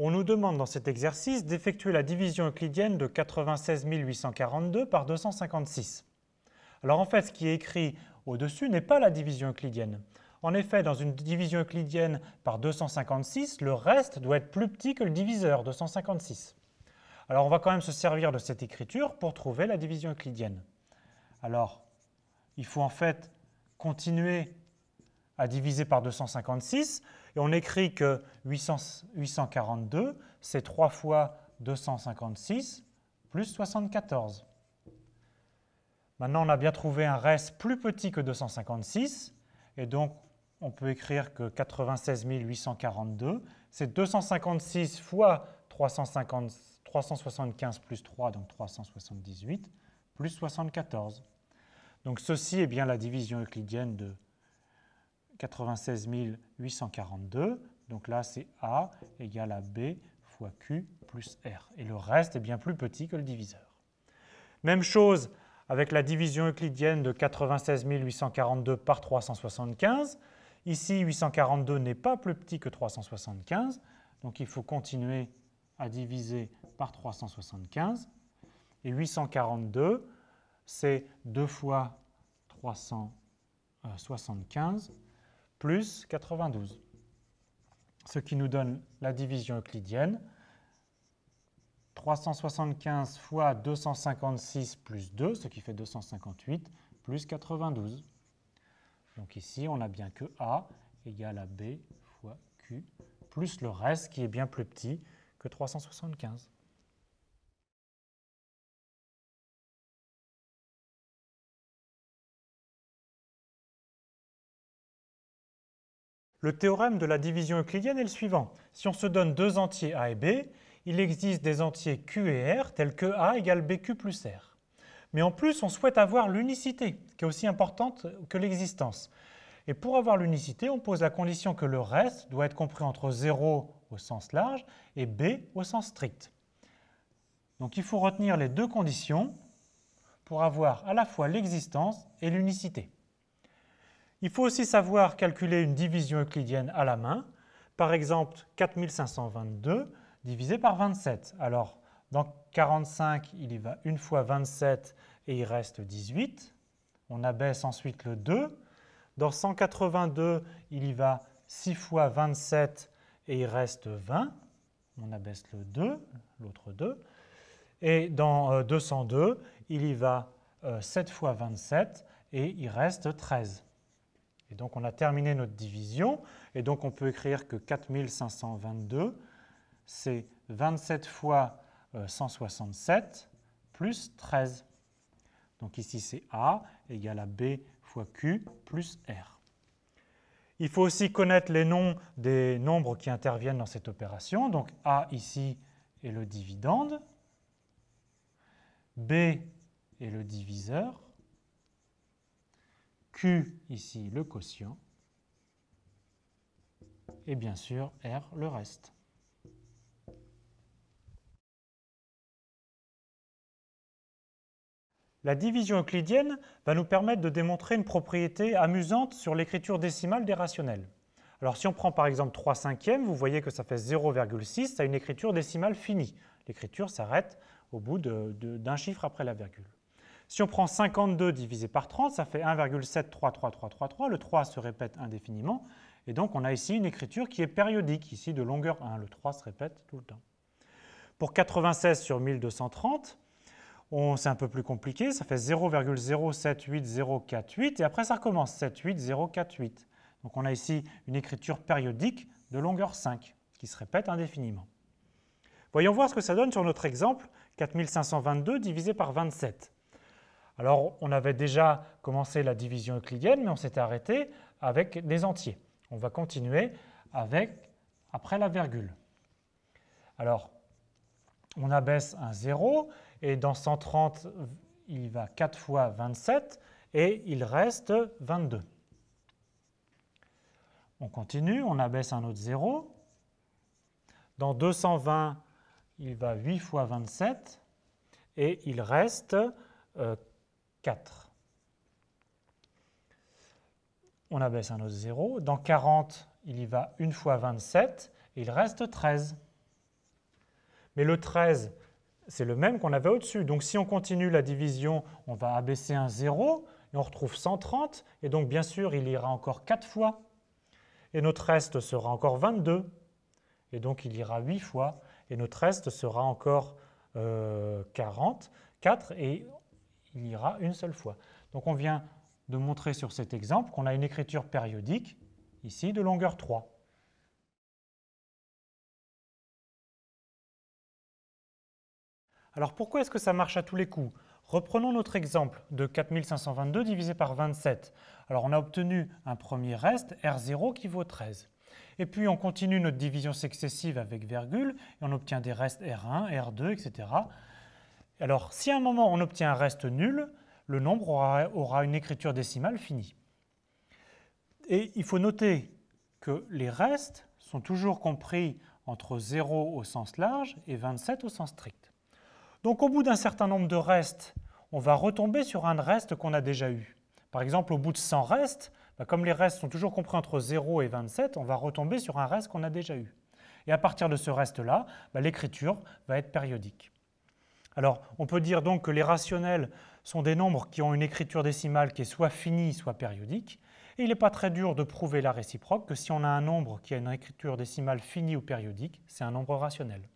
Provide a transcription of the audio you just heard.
On nous demande dans cet exercice d'effectuer la division euclidienne de 96 842 par 256. Alors en fait, ce qui est écrit au-dessus n'est pas la division euclidienne. En effet, dans une division euclidienne par 256, le reste doit être plus petit que le diviseur, 256. Alors on va quand même se servir de cette écriture pour trouver la division euclidienne. Alors, il faut en fait continuer à diviser par 256, et on écrit que 842, c'est 3 fois 256 plus 74. Maintenant, on a bien trouvé un reste plus petit que 256, et donc on peut écrire que 96 842, c'est 256 fois 375 plus 3, donc 378, plus 74. Donc ceci est bien la division euclidienne de 96 842. Donc là, c'est A égale à B fois Q plus R. Et le reste est bien plus petit que le diviseur. Même chose avec la division euclidienne de 96 842 par 375. Ici, 842 n'est pas plus petit que 375. Donc il faut continuer à diviser par 375. Et 842, c'est 2 fois 375 plus 92. Ce qui nous donne la division euclidienne. 375 fois 256 plus 2, ce qui fait 258, plus 92. Donc ici, on a bien que A égale à B fois Q, plus le reste qui est bien plus petit que 375. Le théorème de la division euclidienne est le suivant. Si on se donne deux entiers A et B, il existe des entiers Q et R tels que A égale BQ plus R. Mais en plus, on souhaite avoir l'unicité, qui est aussi importante que l'existence. Et pour avoir l'unicité, on pose la condition que le reste doit être compris entre 0 au sens large et B au sens strict. Donc il faut retenir les deux conditions pour avoir à la fois l'existence et l'unicité. Il faut aussi savoir calculer une division euclidienne à la main. Par exemple, 4522 divisé par 27. Alors, dans 45, il y va une fois 27 et il reste 18. On abaisse ensuite le 2. Dans 182, il y va 6 fois 27 et il reste 20. On abaisse le 2, l'autre 2. Et dans 202, il y va 7 fois 27 et il reste 13. Et donc on a terminé notre division, et donc on peut écrire que 4522, c'est 27 fois 167 plus 13. Donc ici c'est A égale à B fois Q plus R. Il faut aussi connaître les noms des nombres qui interviennent dans cette opération. Donc A ici est le dividende, B est le diviseur, Q ici le quotient, et bien sûr R le reste. La division euclidienne va nous permettre de démontrer une propriété amusante sur l'écriture décimale des rationnels. Alors si on prend par exemple 3/5, vous voyez que ça fait 0,6, ça a une écriture décimale finie. L'écriture s'arrête au bout d'un chiffre après la virgule. Si on prend 52 divisé par 30, ça fait 1,7333333. Le 3 se répète indéfiniment. Et donc, on a ici une écriture qui est périodique, ici de longueur 1. Le 3 se répète tout le temps. Pour 96 sur 1230, c'est un peu plus compliqué. Ça fait 0,078048. Et après, ça recommence 78048. Donc, on a ici une écriture périodique de longueur 5 qui se répète indéfiniment. Voyons voir ce que ça donne sur notre exemple 4522 divisé par 27. Alors, on avait déjà commencé la division euclidienne, mais on s'était arrêté avec des entiers. On va continuer après la virgule. Alors, on abaisse un 0, et dans 130, il va 4 fois 27, et il reste 22. On continue, on abaisse un autre 0. Dans 220, il va 8 fois 27, et il reste 4. On abaisse un autre 0. Dans 40, il y va 1 fois 27 et il reste 13. Mais le 13, c'est le même qu'on avait au-dessus. Donc si on continue la division, on va abaisser un 0 et on retrouve 130. Et donc bien sûr, il ira encore 4 fois. Et notre reste sera encore 22. Et donc il ira 8 fois. Et notre reste sera encore 44. Et il ira une seule fois. Donc on vient de montrer sur cet exemple qu'on a une écriture périodique, ici, de longueur 3. Alors pourquoi est-ce que ça marche à tous les coups? Reprenons notre exemple de 4522 divisé par 27. Alors on a obtenu un premier reste, R0, qui vaut 13. Et puis on continue notre division successive avec virgule, et on obtient des restes R1, R2, etc. Alors si à un moment on obtient un reste nul, le nombre aura une écriture décimale finie. Et il faut noter que les restes sont toujours compris entre 0 au sens large et 27 au sens strict. Donc au bout d'un certain nombre de restes, on va retomber sur un reste qu'on a déjà eu. Par exemple, au bout de 100 restes, comme les restes sont toujours compris entre 0 et 27, on va retomber sur un reste qu'on a déjà eu. Et à partir de ce reste-là, l'écriture va être périodique. Alors, on peut dire donc que les rationnels sont des nombres qui ont une écriture décimale qui est soit finie, soit périodique. Et il n'est pas très dur de prouver la réciproque, que si on a un nombre qui a une écriture décimale finie ou périodique, c'est un nombre rationnel.